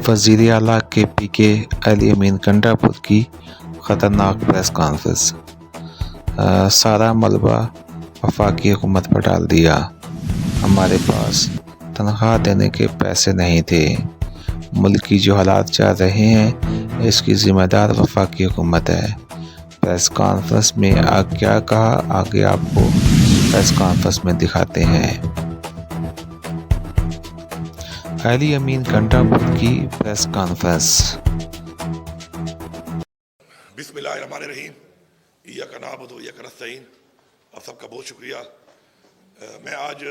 وزیر اعلیٰ کے پی کے علی امین کنڈاپور کی خطرناک پریس کانفرنس۔ سارا ملبہ وفاقی حکومت پر ڈال دیا۔ ہمارے پاس تنخواہ دینے کے پیسے نہیں تھے۔ ملک کی جو حالات چل رہے ہیں اس کی ذمہ دار وفاقی حکومت ہے۔ پریس کانفرنس میں کیا کہا، آگے آپ کو پریس کانفرنس میں دکھاتے ہیں۔ علی امین کنڈاپور کی پریس کانفرنس۔ بسم اللہ الرحمن الرحیم۔ ایاک نعبد و ایاک نستعین۔ آپ سب کا بہت شکریہ۔ میں آج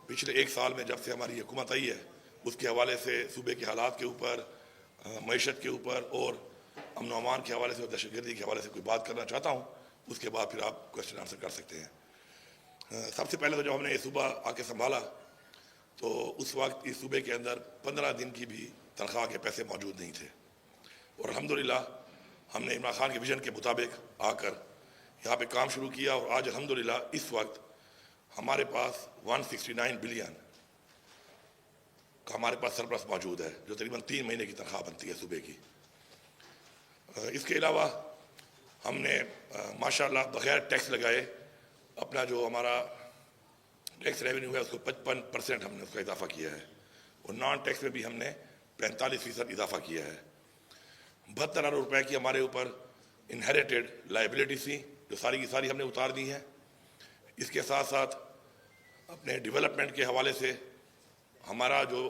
پچھلے ایک سال میں جب سے ہماری حکومت آئی ہے اس کے حوالے سے صوبے کے حالات کے اوپر، معیشت کے اوپر اور امن و امان کے حوالے سے اور دہشت گردی کے حوالے سے کوئی بات کرنا چاہتا ہوں، اس کے بعد پھر آپ کوشچن آنسر کر سکتے ہیں۔ سب سے پہلے تو جب ہم نے یہ صوبہ آ کے سنبھالا تو اس وقت اس صوبے کے اندر 15 دن کی بھی تنخواہ کے پیسے موجود نہیں تھے، اور الحمدللہ ہم نے عمران خان کے ویژن کے مطابق آ کر یہاں پہ کام شروع کیا، اور آج الحمدللہ اس وقت ہمارے پاس 169 بلین کا ہمارے پاس سرپلس موجود ہے، جو تقریباً 3 مہینے کی تنخواہ بنتی ہے صوبے کی۔ اس کے علاوہ ہم نے ماشاءاللہ بغیر ٹیکس لگائے اپنا جو ہمارا ٹیکس ریونیو ہے اس کو 55% ہم نے اس کا اضافہ کیا ہے، اور نان ٹیکس میں بھی ہم نے 45% اضافہ کیا ہے۔ 72 ارب روپے کی ہمارے اوپر انہیریٹڈ لائبلٹی تھی جو ساری کی ساری ہم نے اتار دی ہیں۔ اس کے ساتھ ساتھ اپنے ڈیولپمنٹ کے حوالے سے ہمارا جو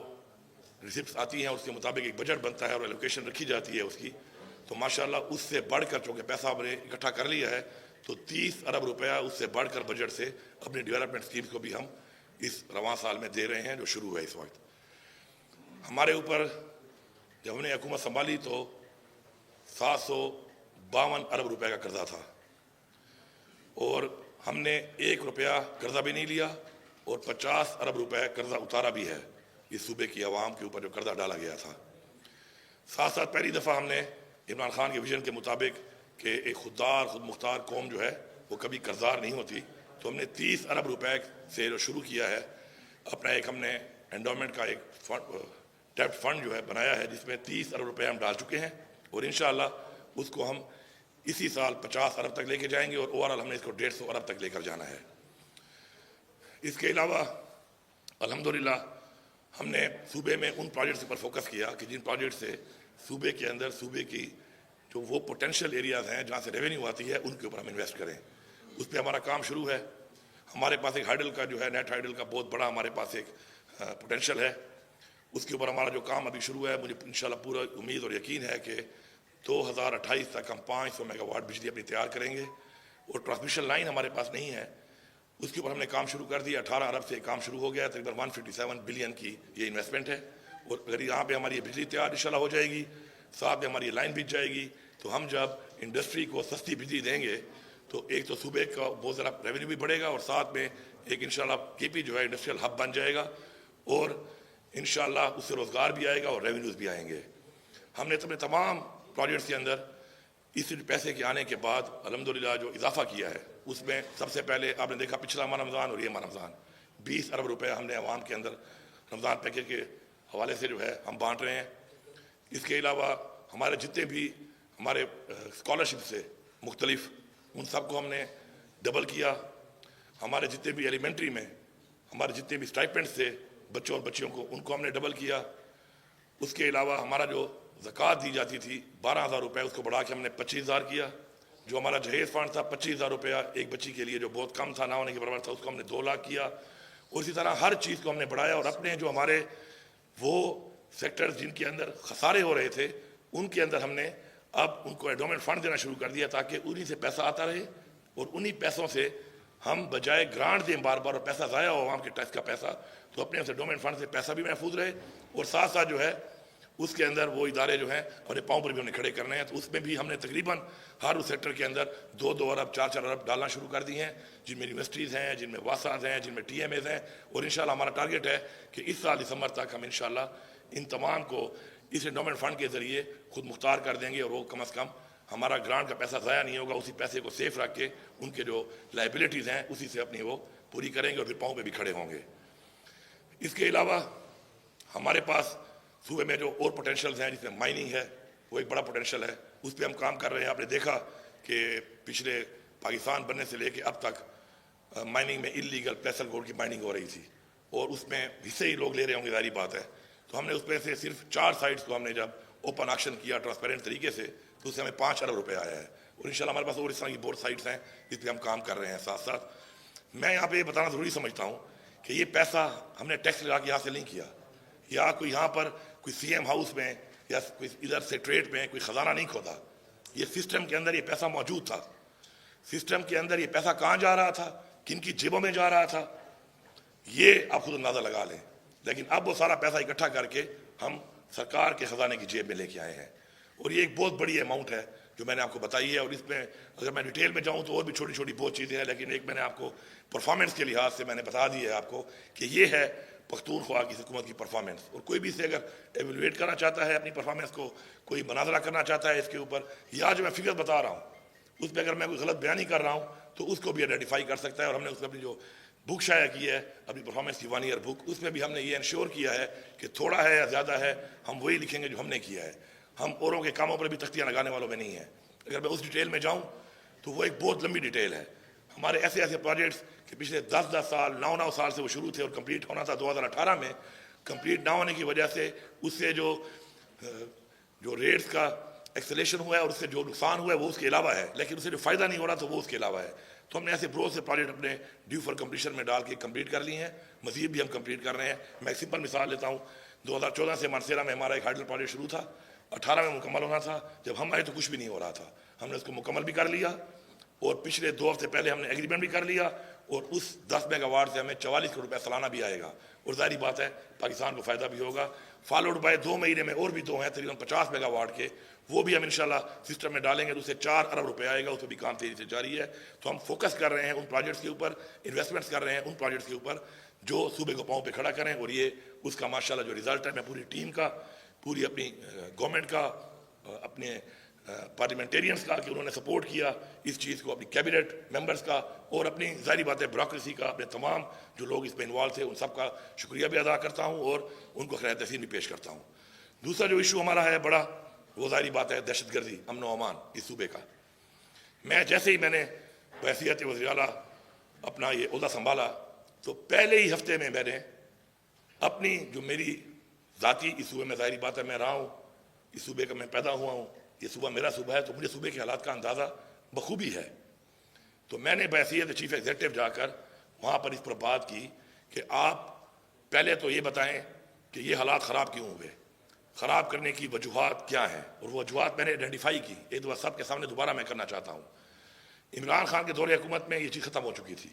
ریسپٹس آتی ہیں اس کے مطابق ایک بجٹ بنتا ہے اور ایلوکیشن رکھی جاتی ہے اس کی، تو ماشاءاللہ اس سے بڑھ کر چونکہ پیسہ ہم نے اکٹھا کر لیا ہے تو 30 ارب روپیہ اس سے بڑھ کر بجٹ سے اپنی ڈیولپمنٹ اسکیمز کو بھی ہم اس رواں سال میں دے رہے ہیں، جو شروع ہے اس وقت۔ ہمارے اوپر جب ہم نے حکومت سنبھالی تو 752 ارب روپے کا قرضہ تھا، اور ہم نے 1 روپیہ قرضہ بھی نہیں لیا اور 50 ارب روپے قرضہ اتارا بھی ہے اس صوبے کی عوام کے اوپر جو قرضہ ڈالا گیا تھا۔ ساتھ ساتھ پہلی دفعہ ہم نے عمران خان کے ویژن کے مطابق کہ ایک خوددار خود مختار قوم جو ہے وہ کبھی قرضدار نہیں ہوتی، تو ہم نے 30 ارب روپے سے جو شروع کیا ہے اپنا ایک ہم نے انڈومنٹ کا ایک ڈیپٹ فنڈ جو ہے بنایا ہے، جس میں 30 ارب روپے ہم ڈال چکے ہیں، اور انشاءاللہ اس کو ہم اسی سال 50 ارب تک لے کے جائیں گے، اور اوورآل ہم نے اس کو 150 ارب تک لے کر جانا ہے۔ اس کے علاوہ الحمدللہ ہم نے صوبے میں ان پروجیکٹس پر فوکس کیا کہ جن پروجیکٹ سے صوبے کے اندر صوبے کی جو وہ پوٹینشیل ایریاز ہیں جہاں سے ریونیو آتی ہے ان کے اوپر ہم انویسٹ کریں۔ اس پہ ہمارا کام شروع ہے۔ ہمارے پاس ایک ہائیڈل کا جو ہے نیٹ ہائیڈل کا بہت بڑا ہمارے پاس ایک پوٹینشیل ہے، اس کے اوپر ہمارا جو کام ابھی شروع ہے، مجھے انشاءاللہ پورا امید اور یقین ہے کہ 2028 تک ہم 500 میگا واٹ بجلی اپنی تیار کریں گے، اور ٹرانسمیشن لائن ہمارے پاس نہیں ہے، اس کے اوپر ہم نے کام شروع کر دیا۔ 18 ارب سے کام شروع ہو گیا، تقریباً 157 بلین کی یہ انویسٹمنٹ ہے، اور اگر یہاں پہ ہماری بجلی تیار انشاءاللہ ہو جائے گی، ساتھ میں ہماری لائن بچ جائے گی، تو ہم جب انڈسٹری کو سستی بجلی دیں گے تو ایک تو صوبے کا بہت زیادہ ریونیو بھی بڑھے گا، اور ساتھ میں ایک انشاءاللہ کے پی جو ہے انڈسٹریل ہب بن جائے گا، اور انشاءاللہ اس سے روزگار بھی آئے گا اور ریونیوز بھی آئیں گے۔ ہم نے اپنے تمام پروجیکٹس کے اندر اس پیسے کے آنے کے بعد الحمدللہ جو اضافہ کیا ہے اس میں سب سے پہلے آپ نے دیکھا پچھلا ماہ رمضان اور یہ ماہ رمضان 20 ارب روپے ہم نے عوام کے اندر رمضان پیکیج کے حوالے سے جو ہے ہم بانٹ رہے ہیں۔ اس کے علاوہ ہمارے جتنے بھی ہمارے اسکالرشپ سے مختلف ان سب کو ہم نے ڈبل کیا۔ ہمارے جتنے بھی ایلیمنٹری میں ہمارے جتنے بھی اسٹائپنڈ سے بچوں اور بچیوں کو ان کو ہم نے ڈبل کیا۔ اس کے علاوہ ہمارا جو زکوٰۃ دی جاتی تھی 12,000 روپے اس کو بڑھا کے ہم نے 25,000 کیا۔ جو ہمارا جہیز فنڈ تھا 25,000 روپیہ ایک بچی کے لیے جو بہت کم تھا، نہ ہونے کے برابر تھا، اس کو ہم نے 2 لاکھ کیا، اور اسی طرح ہر چیز کو ہم نے بڑھایا، اور اپنے جو ہمارے وہ سیکٹرز جن کے اندر خسارے ہو رہے تھے ان کے اندر ہم نے اب ان کو انڈومنٹ فنڈ دینا شروع کر دیا تاکہ انہی سے پیسہ آتا رہے، اور انہی پیسوں سے ہم بجائے گرانٹ دیں بار بار اور پیسہ ضائع ہو عوام کے ٹیکس کا پیسہ، تو اپنے انڈومنٹ فنڈ سے پیسہ بھی محفوظ رہے، اور ساتھ ساتھ جو ہے اس کے اندر وہ ادارے جو ہیں اپنے پاؤں پر بھی ہم نے کھڑے کرنے ہیں، تو اس میں بھی ہم نے تقریباً ہر اس سیکٹر کے اندر 2 ارب 4 ارب ڈالنا شروع کر دی ہیں، جن میں یونیورسٹیز ہیں، جن میں واساز ہیں، جن میں ٹی ایم ایز ہیں، اور انشاءاللہ ہمارا ٹارگیٹ ہے کہ اس سال دسمبر تک ہم انشاءاللہ ان تمام کو اس انڈومنٹ فنڈ کے ذریعے خود مختار کر دیں گے، اور وہ کم از کم ہمارا گرانٹ کا پیسہ ضائع نہیں ہوگا، اسی پیسے کو سیف رکھ کے ان کے جو لائبلٹیز ہیں اسی سے اپنی وہ پوری کریں گے، اور پھر پاؤں پہ بھی کھڑے ہوں گے۔ اس کے علاوہ ہمارے پاس صوبے میں جو اور پوٹینشیلز ہیں، جس میں مائننگ ہے وہ ایک بڑا پوٹینشیل ہے، اس پہ ہم کام کر رہے ہیں۔ آپ نے دیکھا کہ پچھلے پاکستان بننے سے لے کے اب تک مائننگ میں انلیگل پلیسل گولڈ کی مائننگ ہو رہی تھی، اور اس میں حصے ہی لوگ لے رہے ہوں گے، ظاہری بات ہے۔ تو ہم نے اس میں سے صرف 4 سائٹس کو ہم نے جب اوپن آکشن کیا ٹرانسپیرنٹ طریقے سے، تو اس سے ہمیں 5 ارب روپے آیا ہے، اور انشاءاللہ ہمارے پاس اور اس طرح کی بہت سائٹس ہیں جس پہ ہم کام کر رہے ہیں۔ ساتھ ساتھ میں یہاں پہ یہ بتانا ضروری سمجھتا ہوں کہ یہ پیسہ ہم نے ٹیکس لگا کے حاصل نہیں کیا، یا کوئی یہاں پر کوئی سی ایم ہاؤس میں یا کوئی ادھر سے ٹریڈ میں کوئی خزانہ نہیں کھودا۔ یہ سسٹم کے اندر یہ پیسہ موجود تھا۔ سسٹم کے اندر یہ پیسہ کہاں جا رہا تھا، کن کی جیبوں میں جا رہا تھا، یہ آپ خود اندازہ لگا لیں۔ لیکن اب وہ سارا پیسہ اکٹھا کر کے ہم سرکار کے خزانے کی جیب میں لے کے آئے ہیں، اور یہ ایک بہت بڑی اماؤنٹ ہے جو میں نے آپ کو بتائی ہے۔ اور اس میں اگر میں ڈیٹیل میں جاؤں تو اور بھی چھوٹی چھوٹی بہت چیزیں ہیں، لیکن ایک میں نے آپ کو پرفارمنس کے لحاظ سے میں نے بتا دی ہے آپ کو کہ یہ ہے پختونخوا کی حکومت کی پرفارمنس۔ اور کوئی بھی اسے اگر ایویلویٹ کرنا چاہتا ہے اپنی پرفارمنس کو، کوئی مناظرہ کرنا چاہتا ہے اس کے اوپر، یا جو میں فگر بتا رہا ہوں اس پہ اگر میں کوئی غلط بیانی کر رہا ہوں تو اس کو بھی آئیڈینٹیفائی کر سکتا ہے۔ اور ہم نے اس میں اپنی جو بک شائع کی ہے، اپنی پرفارمنس کی 1 ایئر بک، اس میں بھی ہم نے یہ انشور کیا ہے کہ تھوڑا ہے یا زیادہ ہے ہم وہی لکھیں گے جو ہم نے کیا ہے۔ ہم اوروں کے کاموں پر بھی تختیاں لگانے والوں میں نہیں ہیں۔ اگر میں اس ڈیٹیل میں جاؤں تو وہ ایک بہت لمبی ڈیٹیل ہے۔ ہمارے ایسے پروجیکٹس کہ پچھلے 10 سال 9 سال سے وہ شروع تھے، اور کمپلیٹ ہونا تھا 2018 میں، کمپلیٹ نہ ہونے کی وجہ سے اس سے جو ریٹس کا ایکسلیشن ہوا ہے اور اس سے جو نقصان ہوا ہے وہ اس کے علاوہ ہے، لیکن اس سے جو فائدہ نہیں ہو رہا تو وہ اس کے علاوہ ہے۔ تو ہم نے ایسے بہت سے پروجیکٹ اپنے ڈیو فار کمپلیشن میں ڈال کے کمپلیٹ کر لی ہیں، مزید بھی ہم کمپلیٹ کر رہے ہیں۔ میں ایک سمپل مثال لیتا ہوں، 2014 سے مانسیرا میں ہمارا ایک ہائیڈل پروجیکٹ شروع تھا، 18 میں مکمل ہونا تھا۔ جب ہم آئے تو کچھ بھی نہیں ہو رہا تھا، ہم نے اس کو مکمل بھی کر لیا، اور پچھلے 2 ہفتے پہلے ہم نے ایگریمنٹ بھی کر لیا، اور اس 10 میگا واٹ سے ہمیں 44 کروڑ روپے سالانہ بھی آئے گا، اور ظاہری بات ہے پاکستان کو فائدہ بھی ہوگا۔ فالوڈ بائی 2 مہینے میں اور بھی 2 ہیں تقریباً 50 میگا واٹ کے، وہ بھی ہم انشاءاللہ سسٹم میں ڈالیں گے تو اس سے 4 ارب روپے آئے گا، اس پہ بھی کام تیزی سے جاری ہے۔ تو ہم فوکس کر رہے ہیں ان پروجیکٹس کے اوپر، انویسٹمنٹس کر رہے ہیں ان پروجیکٹس کے اوپر جو صوبے کو پاؤں پہ کھڑا کریں، اور یہ اس کا ماشاءاللہ جو رزلٹ ہے، میں پوری ٹیم کا، پوری اپنی گورنمنٹ کا، اپنے پارلیمنٹیرینس کا کہ انہوں نے سپورٹ کیا اس چیز کو، اپنی کیبنٹ ممبرس کا، اور اپنی ظاہری بات ہے بیوروکریسی کا، اپنے تمام جو لوگ اس میں انوالو تھے ان سب کا شکریہ بھی ادا کرتا ہوں، اور ان کو خیر تحسین بھی پیش کرتا ہوں۔ دوسرا جو ایشو ہمارا ہے بڑا، وہ ظاہری بات ہے دہشت گردی، امن و امان اس صوبے کا۔ میں جیسے ہی میں نے بحیثیت وزیر اعلیٰ اپنا یہ عہدہ سنبھالا تو پہلے ہی ہفتے میں نے اپنی جو میری ذاتی اس صوبے میں ظاہری بات ہے میں رہا ہوں، اس صوبے کا میں پیدا ہوا ہوں، یہ صوبہ میرا صوبہ ہے، تو مجھے صوبے کے حالات کا اندازہ بخوبی ہے۔ تو میں نے بحیثیت چیف ایگزیکٹو جا کر وہاں پر اس پر بات کی کہ آپ پہلے تو یہ بتائیں کہ یہ حالات خراب کیوں ہوئے، خراب کرنے کی وجوہات کیا ہیں، اور وہ وجوہات میں نے آئیڈینٹیفائی کی۔ ایک دفعہ سب کے سامنے دوبارہ میں کرنا چاہتا ہوں۔ عمران خان کے دور حکومت میں یہ چیز ختم ہو چکی تھی۔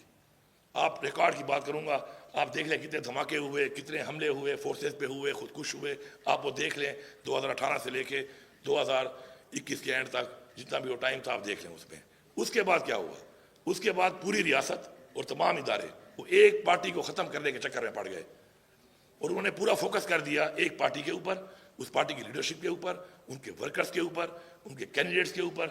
آپ ریکارڈ کی بات کروں گا، آپ دیکھ لیں کتنے دھماکے ہوئے، کتنے حملے ہوئے، فورسز پہ ہوئے، خودکش ہوئے، آپ وہ دیکھ لیں 2018 سے لے کے 2021 کے اینڈ تک جتنا بھی وہ ٹائم تھا آپ دیکھ لیں اس میں۔ اس کے بعد کیا ہوا؟ اس کے بعد پوری ریاست اور تمام ادارے وہ ایک پارٹی کو ختم کرنے کے چکر میں پڑ گئے، اور انہوں نے پورا فوکس کر دیا ایک پارٹی کے اوپر، اس پارٹی کی لیڈرشپ کے اوپر، ان کے ورکرز کے اوپر، ان کے کینڈیڈیٹس کے اوپر،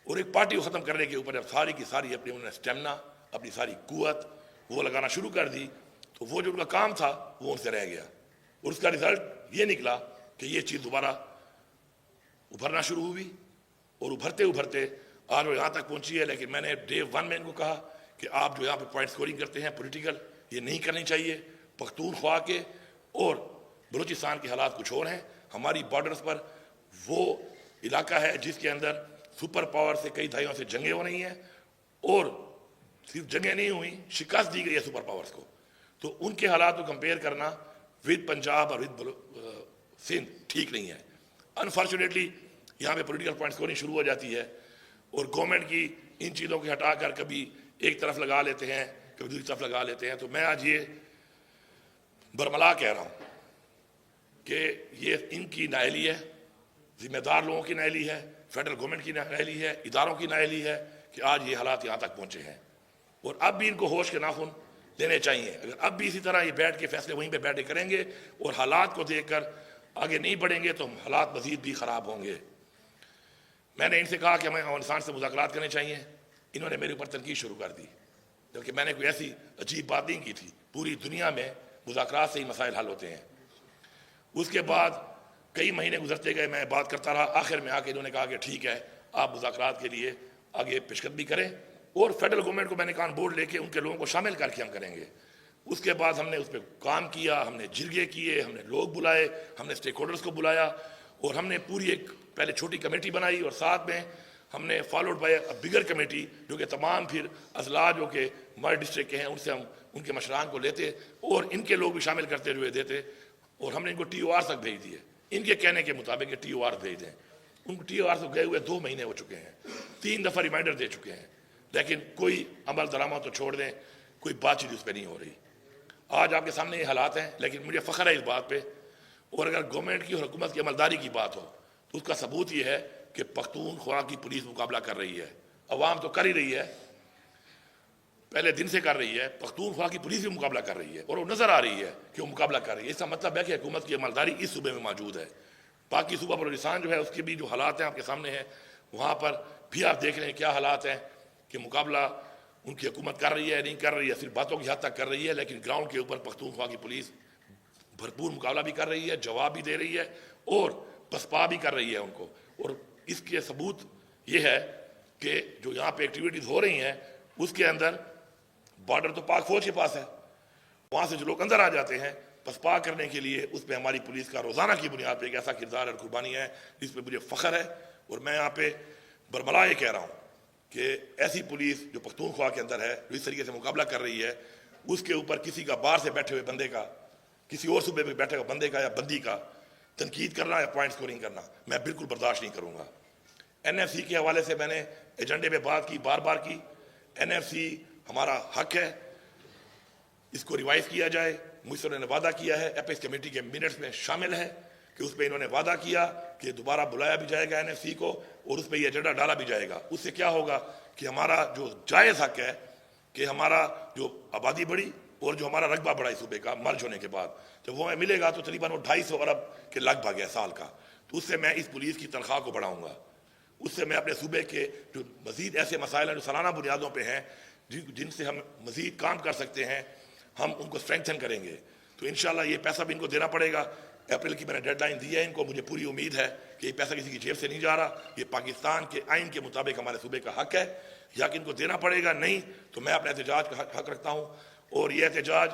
اور ایک پارٹی کو ختم کرنے کے اوپر جب ساری کی ساری اپنی انہوں نے اسٹیمنا، اپنی ساری قوت وہ لگانا شروع کر دی، تو وہ جو ان کا کام تھا وہ ان سے رہ گیا، اور اس کا رزلٹ یہ نکلا کہ یہ چیز دوبارہ ابھرنا شروع ہوئی، اور ابھرتے ابھرتے آج وہ یہاں تک پہنچی ہے۔ لیکن میں نے ڈے 1 میں ان کو کہا کہ آپ جو یہاں پہ پوائنٹ سکورنگ کرتے ہیں پولیٹیکل، یہ نہیں کرنی چاہیے۔ پختونخوا کے اور بلوچستان کے حالات کچھ اور ہیں۔ ہماری بارڈرز پر وہ علاقہ ہے جس کے اندر سپر پاور سے کئی دہائیوں سے جنگیں ہو رہی ہیں، اور صرف جنگیں نہیں ہوئیں، شکست دی گئی ہے سپر پاورز کو۔ تو ان کے حالات کو کمپیئر کرنا ود پنجاب اور ود سندھ ٹھیک نہیں ہے۔ انفارچونیٹلی یہاں پہ پولیٹیکل پوائنٹ سکورنگ شروع ہو جاتی ہے، اور گورنمنٹ کی ان چیزوں کو ہٹا کر کبھی ایک طرف لگا لیتے ہیں، کبھی دوسری طرف لگا لیتے ہیں۔ تو میں آج یہ برملا کہہ رہا ہوں کہ یہ ان کی نااہلی ہے، ذمہ دار لوگوں کی نااہلی ہے، فیڈرل گورنمنٹ کی نااہلی ہے، اداروں کی نااہلی ہے کہ آج یہ حالات یہاں تک پہنچے ہیں، اور اب بھی ان کو ہوش کے ناخن لینے چاہیے۔ اگر اب بھی اسی طرح یہ بیٹھ کے فیصلے وہیں پہ بیٹھے کریں گے اور حالات کو دیکھ کر آگے نہیں بڑھیں گے تو حالات مزید بھی خراب ہوں گے۔ میں نے ان سے کہا کہ ہمیں افغانستان سے مذاکرات کرنے چاہیے، انہوں نے میرے اوپر تنقید شروع کر دی، جبکہ میں نے کوئی ایسی عجیب بات نہیں کی تھی۔ پوری دنیا میں مذاکرات سے ہی مسائل حل ہوتے ہیں۔ اس کے بعد کئی مہینے گزرتے گئے، میں بات کرتا رہا، آخر میں آ کے انہوں نے کہا کہ ٹھیک ہے آپ مذاکرات کے لیے آگے پیشقدمی کریں، اور فیڈرل گورنمنٹ کو میں نے کہا بورڈ لے کے ان کے لوگوں کو شامل کر کے ہم کریں گے۔ اس کے بعد ہم نے اس پہ کام کیا، ہم نے جرگے کیے، ہم نے لوگ بلائے، ہم نے اسٹیک ہولڈرز کو بلایا، اور ہم نے پوری ایک پہلے چھوٹی کمیٹی بنائی، اور ساتھ میں ہم نے فالوڈ بائی بگر کمیٹی، جو کہ تمام پھر اضلاع جو کہ ہمارے ڈسٹرکٹ کے ہیں ان سے ہم ان کے مشران کو لیتے اور ان کے لوگ بھی شامل کرتے ہوئے دیتے، اور ہم نے ان کو ٹی او آر تک بھیج دیے، ان کے کہنے کے مطابق کہ ٹی او آر بھیج دیں۔ ان کو ٹی او آر تک گئے ہوئے 2 مہینے ہو چکے ہیں، 3 دفعہ ریمائنڈر دے چکے ہیں، لیکن کوئی عمل درآمد تو چھوڑ دیں، کوئی بات چیت اس پہ نہیں ہو رہی۔ آج آپ کے سامنے یہ حالات ہیں، لیکن مجھے فخر ہے اس بات پہ، اور اگر گورنمنٹ کی اور حکومت کی عملداری کی بات ہو تو اس کا ثبوت یہ ہے کہ پختونخوا کی پولیس مقابلہ کر رہی ہے۔ عوام تو کر ہی رہی ہے، پہلے دن سے کر رہی ہے، پختونخوا کی پولیس بھی مقابلہ کر رہی ہے، اور وہ نظر آ رہی ہے کہ وہ مقابلہ کر رہی ہے۔ اس کا مطلب ہے کہ حکومت کی عملداری اس صوبے میں موجود ہے۔ باقی صوبہ بلوچستان جو ہے اس کے بھی جو حالات ہیں آپ کے سامنے ہیں، وہاں پر بھی آپ دیکھ رہے ہیں کیا حالات ہیں کہ مقابلہ ان کی حکومت کر رہی ہے، نہیں کر رہی ہے، صرف باتوں کی حد تک کر رہی ہے، لیکن گراؤنڈ کے اوپر پختونخوا کی پولیس بھرپور مقابلہ بھی کر رہی ہے، جواب بھی دے رہی ہے، اور پسپا بھی کر رہی ہے ان کو۔ اور اس کے ثبوت یہ ہے کہ جو یہاں پہ ایکٹیویٹیز ہو رہی ہیں اس کے اندر بارڈر تو پاک فوج کے پاس ہے، وہاں سے جو لوگ اندر آ جاتے ہیں پسپا کرنے کے لیے، اس پہ ہماری پولیس کا روزانہ کی بنیاد پہ ایک ایسا کردار اور قربانی ہے جس پہ مجھے فخر ہے۔ اور میں یہاں پہ برملا یہ کہہ رہا ہوں کہ ایسی پولیس جو پختونخوا کے اندر ہے، جو اس طریقے سے مقابلہ کر رہی ہے، اس کے اوپر کسی کا باہر سے بیٹھے ہوئے بندے کا، کسی اور صوبے میں بیٹھے ہوئے بندے کا یا بندی کا تنقید کرنا یا پوائنٹ سکورنگ کرنا میں بالکل برداشت نہیں کروں گا۔ این ایف سی کے حوالے سے میں نے ایجنڈے پہ بات کی، بار بار کی۔ این ایف سی ہمارا حق ہے، اس کو ریوائز کیا جائے۔ مجھ سے انہوں نے وعدہ کیا ہے، اپیکس کمیٹی کے منٹس میں شامل ہے کہ اس پہ انہوں نے وعدہ کیا کہ دوبارہ بلایا بھی جائے گا این ایف سی کو، اور اس پہ یہ ایجنڈا ڈالا بھی جائے گا۔ اس سے کیا ہوگا کہ ہمارا جو جائز حق ہے کہ ہمارا جو آبادی بڑھی اور جو ہمارا رقبہ بڑھا اس صوبے کا مرج ہونے کے بعد، جب وہ ہمیں ملے گا تو تقریباً وہ 250 ارب کے لگ بھگ ہے سال کا، تو اس سے میں اس پولیس کی تنخواہ کو بڑھاؤں گا۔ اس سے میں اپنے صوبے کے جو مزید ایسے مسائل ہیں جو سالانہ بنیادوں پہ ہیں، جن سے ہم مزید کام کر سکتے ہیں، ہم ان کو اسٹرینگتھن کریں گے۔ تو انشاءاللہ یہ پیسہ بھی ان کو دینا پڑے گا۔ اپریل کی میں نے ڈیڈ لائن دی ہے ان کو، مجھے پوری امید ہے کہ یہ پیسہ کسی کی جیب سے نہیں جا رہا، یہ پاکستان کے آئین کے مطابق ہمارے صوبے کا حق ہے، یا کہ ان کو دینا پڑے گا، نہیں تو میں اپنے احتجاج کا حق رکھتا ہوں۔ اور یہ احتجاج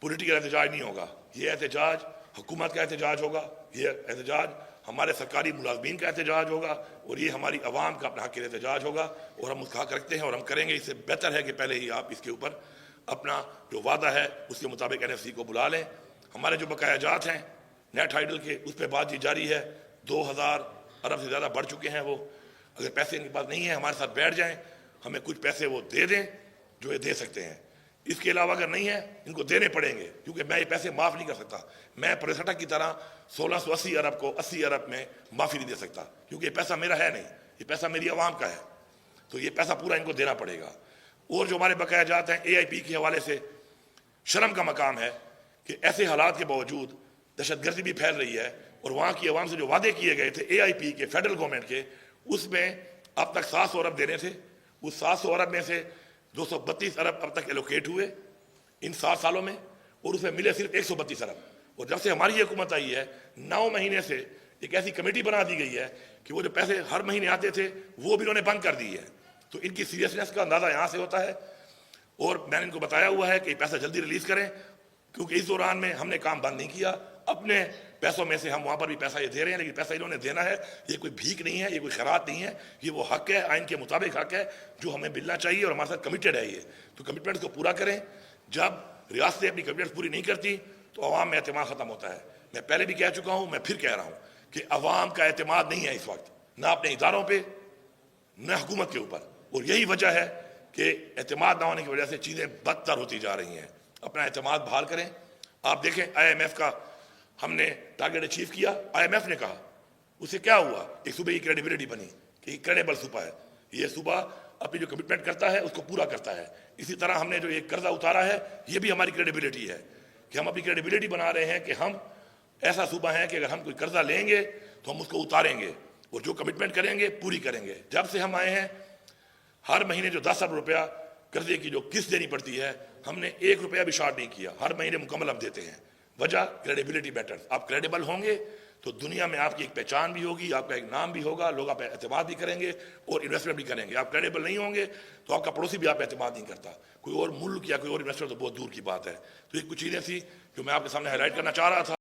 پولیٹیکل احتجاج نہیں ہوگا، یہ احتجاج حکومت کا احتجاج ہوگا، یہ احتجاج ہمارے سرکاری ملازمین کا احتجاج ہوگا، اور یہ ہماری عوام کا اپنا حق کے احتجاج ہوگا، اور ہم اس کا حق رکھتے ہیں اور ہم کریں گے۔ اس سے بہتر ہے کہ پہلے ہی آپ اس کے اوپر اپنا جو وعدہ ہے اس کے مطابق این ایف سی کو بلا لیں۔ ہمارے جو بقایا جات ہیں نیٹ ہائیڈل کے، اس پہ بات چیت جاری ہے، 2000 ارب سے زیادہ بڑھ چکے ہیں وہ۔ اگر پیسے ان کے پاس نہیں ہیں ہمارے ساتھ بیٹھ جائیں، ہمیں کچھ پیسے وہ دے دیں جو یہ دے سکتے ہیں۔ اس کے علاوہ اگر نہیں ہے ان کو دینے پڑیں گے، کیونکہ میں یہ پیسے معاف نہیں کر سکتا۔ میں پریسٹا کی طرح 1680 ارب کو 80 ارب میں معافی نہیں دے سکتا، کیونکہ یہ پیسہ میرا ہے نہیں، یہ پیسہ میری عوام کا ہے، تو یہ پیسہ پورا ان کو دینا پڑے گا۔ اور جو ہمارے بقایا جات ہیں اے آئی پی کے حوالے سے، شرم کا مقام ہے کہ ایسے حالات کے باوجود دہشت گردی بھی پھیل رہی ہے، اور وہاں کی عوام سے جو وعدے کیے گئے تھے اے آئی پی کے فیڈرل گورنمنٹ کے، اس میں اب تک 700 ارب دینے تھے، اس 700 ارب میں سے 232 ارب اب تک ایلوکیٹ ہوئے ان 7 سالوں میں، اور اس میں ملے صرف 132 ارب۔ اور جب سے ہماری حکومت آئی ہے 9 مہینے سے ایک ایسی کمیٹی بنا دی گئی ہے کہ وہ جو پیسے ہر مہینے آتے تھے وہ بھی انہوں نے بند کر دی ہے۔ تو ان کی سیریسنس کا اندازہ یہاں سے ہوتا ہے، اور میں نے ان کو بتایا ہوا ہے کہ یہ پیسہ جلدی ریلیز کریں، کیونکہ اس دوران میں ہم نے کام بند نہیں کیا، اپنے پیسوں میں سے ہم وہاں پر بھی پیسہ یہ دے رہے ہیں، لیکن پیسہ انہوں نے دینا ہے، یہ کوئی بھیک نہیں ہے، یہ کوئی خیرات نہیں ہے، یہ وہ حق ہے، آئین کے مطابق حق ہے جو ہمیں ملنا چاہیے، اور ہمارے ساتھ کمیٹڈ ہے یہ۔ تو کمٹمنٹس کو پورا کریں۔ جب ریاستیں اپنی کمٹمنٹس پوری نہیں کرتی تو عوام میں اعتماد ختم ہوتا ہے۔ میں پہلے بھی کہہ چکا ہوں، میں پھر کہہ رہا ہوں کہ عوام کا اعتماد نہیں ہے اس وقت، نہ اپنے اداروں پہ نہ حکومت کے اوپر، اور یہی وجہ ہے کہ اعتماد نہ ہونے کی وجہ سے چیزیں بدتر ہوتی جا رہی ہیں۔ اپنا اعتماد بحال کریں۔ آپ دیکھیں آئی ایم ایف کا ہم نے ٹارگیٹ اچیو کیا، آئی ایم ایف نے کہا، اس سے کیا ہوا؟ ایک صوبے کی کریڈیبلٹی بنی کہ یہ کریڈیبل صوبہ ہے، یہ صوبہ اپنی جو کمٹمنٹ کرتا ہے اس کو پورا کرتا ہے۔ اسی طرح ہم نے جو ایک قرضہ اتارا ہے، یہ بھی ہماری کریڈیبلٹی ہے کہ ہم اپنی کریڈیبلٹی بنا رہے ہیں کہ ہم ایسا صوبہ ہیں کہ اگر ہم کوئی قرضہ لیں گے تو ہم اس کو اتاریں گے، اور جو کمٹمنٹ کریں گے پوری کریں گے۔ جب سے ہم آئے ہیں ہر مہینے جو 10 ارب روپیہ قرضے کی جو قسط دینی پڑتی ہے، ہم نے 1 روپیہ بھی شارٹ نہیں کیا، ہر مہینے مکمل ہم دیتے ہیں۔ وجہ کریڈیبلٹی میٹرز۔ آپ کریڈیبل ہوں گے تو دنیا میں آپ کی ایک پہچان بھی ہوگی, آپ کا ایک نام بھی ہوگا, لوگ آپ پہ اعتماد بھی کریں گے اور انویسٹمنٹ بھی کریں گے. آپ کریڈیبل نہیں ہوں گے تو آپ کا پڑوسی بھی آپ پہ اعتماد نہیں کرتا, کوئی اور ملک یا کوئی اور انویسٹر تو بہت دور کی بات ہے. تو یہ کچھ چیزیں تھیں جو میں آپ کے سامنے ہائی لائٹ کرنا چاہ رہا تھا.